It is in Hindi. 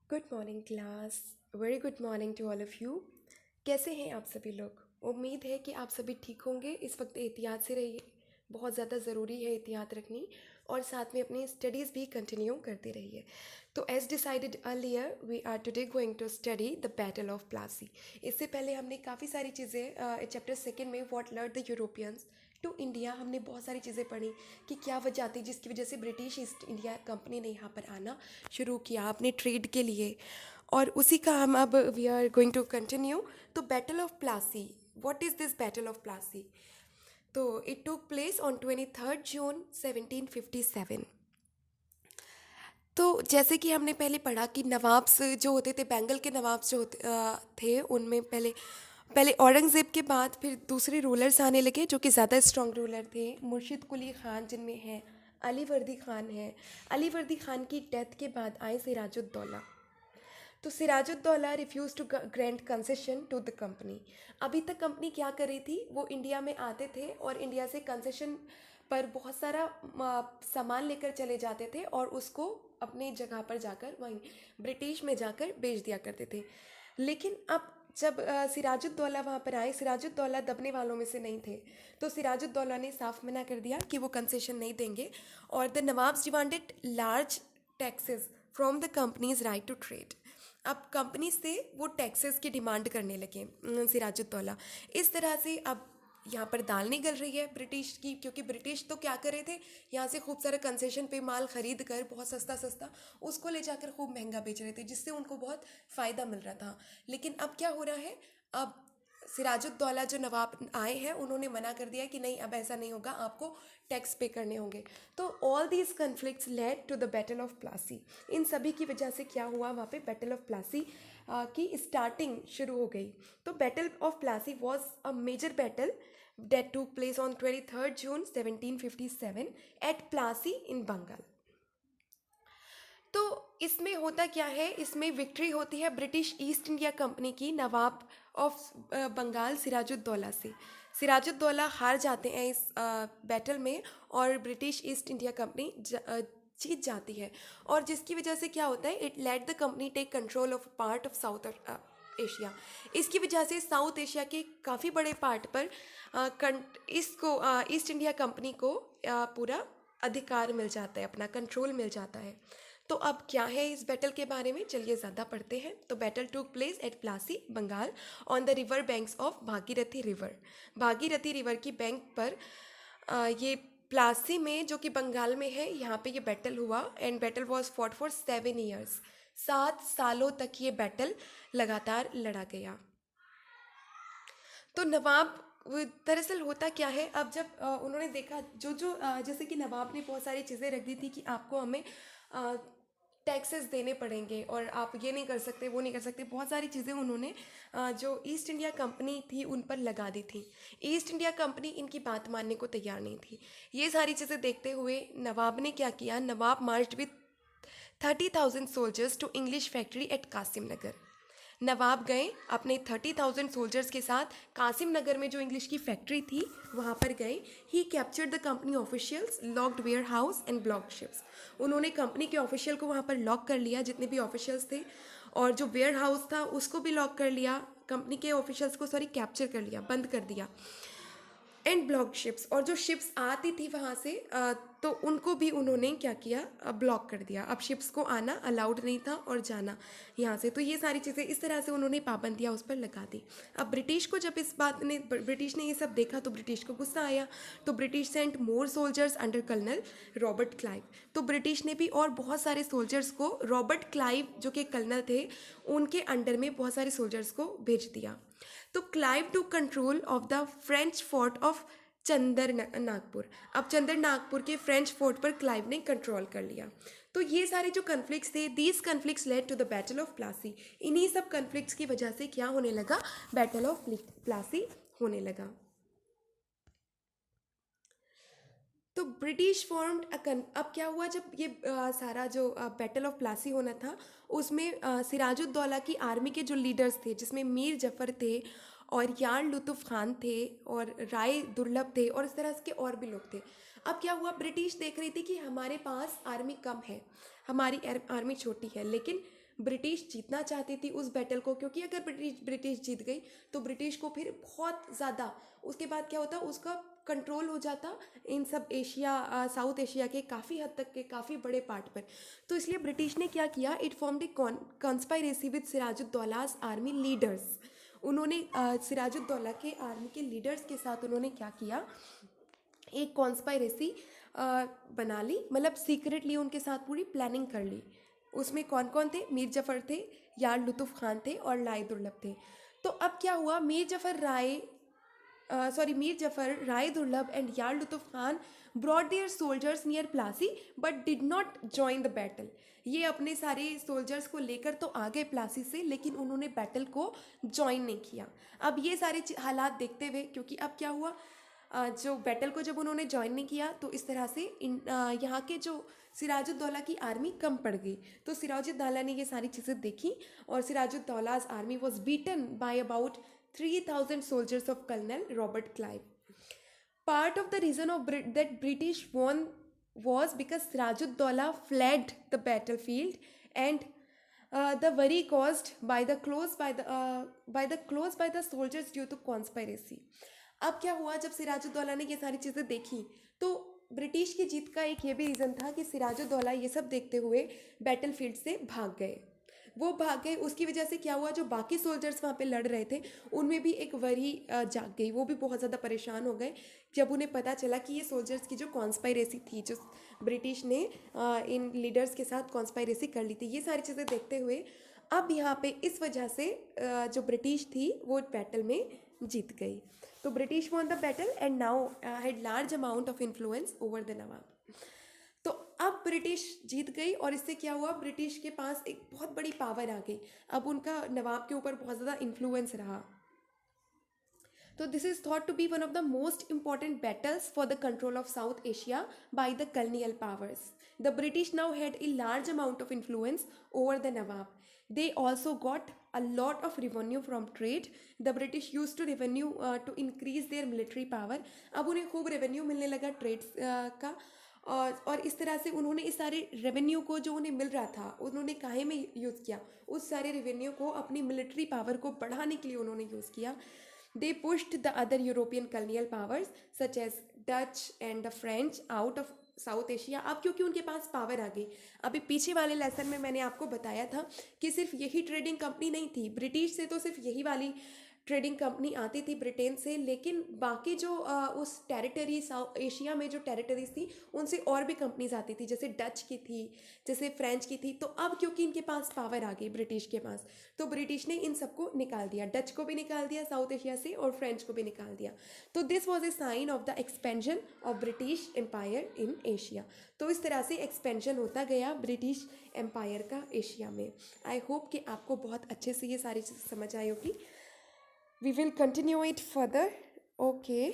Good morning class. Very good morning to all of you. कैसे हैं आप सभी लोग? उम्मीद है कि आप सभी ठीक होंगे। इस वक्त एहतियात से रहिए, बहुत ज़्यादा ज़रूरी है एहतियात रखनी, और साथ में अपनी स्टडीज़ भी कंटिन्यू करते रहिए। तो as decided earlier we are today going to study the battle of Plassey. इससे पहले हमने काफ़ी सारी चीज़ें चैप्टर सेकेंड में what lured the Europeans to India, हमने बहुत सारी चीज़ें पढ़ी कि क्या वजह थी जिसकी वजह से ब्रिटिश ईस्ट इंडिया कंपनी ने यहाँ पर आना शुरू किया अपने ट्रेड के लिए। और उसी का हम अब we are going to continue. तो battle of Plassey, what is this battle of Plassey? तो it took place on 23 June 1757। तो जैसे कि हमने पहले पढ़ा कि नवाब्स जो होते थे, बेंगल के नवाब्स जो थे, उनमें पहले पहले औरंगज़ेब के बाद फिर दूसरे रूलर्स आने लगे जो कि ज़्यादा स्ट्रॉन्ग रूलर थे। मुर्शिद कुली ख़ान जिनमें हैं, अली वर्दी ख़ान है। अली वर्दी ख़ान की डेथ के बाद आए सिराजुद्दौला। तो Sirajuddaulah refused to grant concession to the company. अभी तक कंपनी क्या कर रही थी, वो इंडिया में आते थे और इंडिया से कंसेशन पर बहुत सारा सामान लेकर चले जाते थे और उसको अपनी जगह पर जाकर वहीं ब्रिटिश में जाकर बेच दिया करते थे। लेकिन अब जब सिराजुद्दौला वहाँ पर आए, सिराजुद्दौला दबने वालों में से नहीं थे, तो सिराजुद्दौला ने साफ मना कर दिया कि वो कंसेशन नहीं देंगे। और the nawabs demanded large taxes from the companies right to trade. अब कंपनी से वो टैक्सेस की डिमांड करने लगे सिराजुद्दौला। इस तरह से अब यहाँ पर दाल नहीं गल रही है ब्रिटिश की, क्योंकि ब्रिटिश तो क्या कर रहे थे, यहाँ से खूब सारा कंसेशन पे माल खरीद कर बहुत सस्ता सस्ता उसको ले जाकर खूब महंगा बेच रहे थे, जिससे उनको बहुत फ़ायदा मिल रहा था। लेकिन अब क्या हो रहा है, अब सिराजुद्दौला जो नवाब आए हैं उन्होंने मना कर दिया कि नहीं, अब ऐसा नहीं होगा, आपको टैक्स पे करने होंगे। तो all these conflicts led to the battle of Plassey. इन सभी की वजह से क्या हुआ, वहाँ पे बैटल ऑफ प्लासी की स्टार्टिंग शुरू हो गई। तो battle of Plassey was a major battle that took place on 23rd June 1757 at Plassey in Bengal. तो इसमें होता क्या है, इसमें विक्ट्री होती है ब्रिटिश ईस्ट इंडिया कंपनी की नवाब ऑफ बंगाल सिराजुद्दौला से। सिराजुद्दौला हार जाते हैं इस बैटल में और ब्रिटिश ईस्ट इंडिया कंपनी जीत जाती है। और जिसकी वजह से क्या होता है, it let the company take control of part of South Asia. इसकी वजह से साउथ एशिया के काफ़ी बड़े पार्ट पर इसको ईस्ट इंडिया कंपनी को पूरा अधिकार मिल जाता है, अपना कंट्रोल मिल जाता है। तो अब क्या है इस बैटल के बारे में, चलिए ज़्यादा पढ़ते हैं। तो battle took place at Plassey Bengal on the river banks of Bhagirathi river. Bhagirathi river की बैंक पर ये प्लासी में, जो कि बंगाल में है, यहाँ पे ये बैटल हुआ। And battle was fought for 7 years। 7 सालों तक ये बैटल लगातार लड़ा गया। तो नवाब दरअसल होता क्या है, अब जब उन्होंने देखा जो जो जैसे कि नवाब ने बहुत सारी चीज़ें रख दी थी कि आपको हमें टैक्सेस देने पड़ेंगे और आप ये नहीं कर सकते, वो नहीं कर सकते, बहुत सारी चीज़ें उन्होंने जो ईस्ट इंडिया कंपनी थी उन पर लगा दी थी। ईस्ट इंडिया कंपनी इनकी बात मानने को तैयार नहीं थी। ये सारी चीज़ें देखते हुए नवाब ने क्या किया, nawab marched with 30,000 soldiers to English factory at Kasim Nagar. Nawab गए अपने 30,000 सोल्जर्स के साथ कासिम नगर में जो इंग्लिश की फैक्ट्री थी वहाँ पर गए। He captured the company officials, locked warehouse and block ships. उन्होंने कंपनी के ऑफिशियल को वहाँ पर लॉक कर लिया, जितने भी ऑफिशियल्स थे, और जो वेयर हाउस था उसको भी लॉक कर लिया, कंपनी के ऑफिशियल्स को सॉरी कैप्चर कर लिया, बंद कर दिया। एंड ब्लॉक शिप्स, और जो शिप्स आती थी वहाँ से तो उनको भी उन्होंने क्या किया, ब्लॉक कर दिया। अब शिप्स को आना अलाउड नहीं था और जाना यहाँ से। तो ये सारी चीज़ें इस तरह से उन्होंने पाबंदियाँ उस पर लगा दी। अब ब्रिटिश को जब इस बात ने ब्रिटिश ने ये सब देखा तो ब्रिटिश को गुस्सा आया। तो British sent more soldiers under colonel Robert Clive. तो ब्रिटिश ने भी और बहुत सारे सोल्जर्स को, रॉबर्ट क्लाइव जो कि कर्नल थे, उनके अंडर में बहुत सारे सोल्जर्स को भेज दिया। तो Clive to control of the French fort of Chandernagore. अब चंदर नागपुर के फ्रेंच फोर्ट पर क्लाइव ने कंट्रोल कर लिया। तो ये सारे जो कन्फ्लिक्ट्स थे, these conflicts led to the battle of Plassey. इन्हीं सब कन्फ्लिक्ट्स की वजह से क्या होने लगा, बैटल ऑफ प्लासी होने लगा। तो ब्रिटिश फॉर्म्ड अब क्या हुआ, जब ये सारा जो बैटल ऑफ प्लासी होना था उसमें सिराजुद्दौला की आर्मी के जो लीडर्स थे, जिसमें मीर जफ़र थे और यार लुतुफ़ खान थे और राय दुर्लभ थे और इस तरह के और भी लोग थे। अब क्या हुआ, ब्रिटिश देख रही थी कि हमारे पास आर्मी कम है, हमारी आर्मी छोटी है, लेकिन ब्रिटिश जीतना चाहती थी उस बैटल को, क्योंकि अगर ब्रिटिश जीत गई तो ब्रिटिश को फिर बहुत ज़्यादा उसके बाद क्या होता, उसका कंट्रोल हो जाता इन सब एशिया, साउथ एशिया के काफ़ी हद तक के काफ़ी बड़े पार्ट पर। तो इसलिए ब्रिटिश ने क्या किया, it formed a conspiracy with Sirajuddaulah's army leaders. उन्होंने सिराजुद्दौला के आर्मी के लीडर्स के साथ उन्होंने क्या किया, एक कॉन्स्पायरेसी बना ली, मतलब सीक्रेटली उनके साथ पूरी प्लानिंग कर ली। उसमें कौन कौन थे, मीर जफ़र थे, यार लुत्फ़ खान थे और लाई दुर्लभ थे। तो अब क्या हुआ, मीर जफ़र, राय दुर्लभ and Yar Lutf Khan brought their soldiers near Plassey but did not join the battle. ये अपने सारे सोल्जर्स को लेकर तो आ गए प्लासी से, लेकिन उन्होंने बैटल को ज्वाइन नहीं किया। अब ये सारे हालात देखते हुए, क्योंकि अब क्या हुआ, जो बैटल को जब उन्होंने ज्वाइन नहीं किया तो इस तरह से यहाँ के जो सिराजुद्दौला की आर्मी कम पड़ गई। तो सिराजुद्दौला ने ये सारी चीज़ें देखी और Sirajuddaulah's army was beaten by about 3,000 soldiers of Colonel Robert Clive. Part of the reason of that British won was because Sirajuddaulah fled the battlefield, and the worry caused by the soldiers due to conspiracy. अब क्या हुआ, जब सिराजुद्दौला ने ये सारी चीज़ें देखी तो ब्रिटिश की जीत का एक ये भी रीज़न था कि सिराजुद्दौला ये सब देखते हुए बैटलफील्ड से भाग गए। वो भाग गए, उसकी वजह से क्या हुआ, जो बाकी सोल्जर्स वहाँ पे लड़ रहे थे उनमें भी एक वरी जाग गई। वो भी बहुत ज़्यादा परेशान हो गए जब उन्हें पता चला कि ये सोल्जर्स की जो कॉन्स्पायरेसी थी, जो ब्रिटिश ने इन लीडर्स के साथ कॉन्स्पायरेसी कर ली थी। ये सारी चीज़ें देखते हुए अब यहाँ पे इस वजह से जो ब्रिटिश थी वो बैटल में जीत गई। तो British won the battle and now had large amount of influence over the nawab. तो अब ब्रिटिश जीत गई और इससे क्या हुआ, ब्रिटिश के पास एक बहुत बड़ी पावर आ गई। अब उनका नवाब के ऊपर बहुत ज़्यादा इन्फ्लुएंस रहा। तो this is thought to be one of the most important battles for the control of South Asia by the colonial powers. The British now had a large amount of influence over the Nawab. They also got a lot of revenue from trade. The British used to revenue to increase their military power. अब उन्हें खूब रेवेन्यू मिलने लगा ट्रेड्स का, और इस तरह से उन्होंने इस सारे रेवेन्यू को जो उन्हें मिल रहा था उन्होंने काहे में यूज़ किया, उस सारे रेवेन्यू को अपनी मिलिट्री पावर को बढ़ाने के लिए उन्होंने यूज़ किया। They pushed the other European colonial powers such as Dutch and the French out of South Asia. अब क्योंकि उनके पास पावर आ गई, अभी पीछे वाले लेसन में मैंने आपको बताया था कि सिर्फ यही ट्रेडिंग कंपनी नहीं थी, ब्रिटिश से तो सिर्फ यही वाली ट्रेडिंग कंपनी आती थी ब्रिटेन से, लेकिन बाकी जो उस टेरिटरी साउथ एशिया में जो टेरिटरीज थी उनसे और भी कंपनीज आती थी, जैसे डच की थी, जैसे फ्रेंच की थी। तो अब क्योंकि इनके पास पावर आ गई ब्रिटिश के पास, तो ब्रिटिश ने इन सबको निकाल दिया, डच को भी निकाल दिया साउथ एशिया से और फ्रेंच को भी निकाल दिया। तो this was a sign of the expansion of British empire in Asia. तो इस तरह से एक्सपेंशन होता गया ब्रिटिश एम्पायर का एशिया में। आई होप कि आपको बहुत अच्छे से ये सारी चीज़ें समझ आई होगी। We will continue it further. Okay.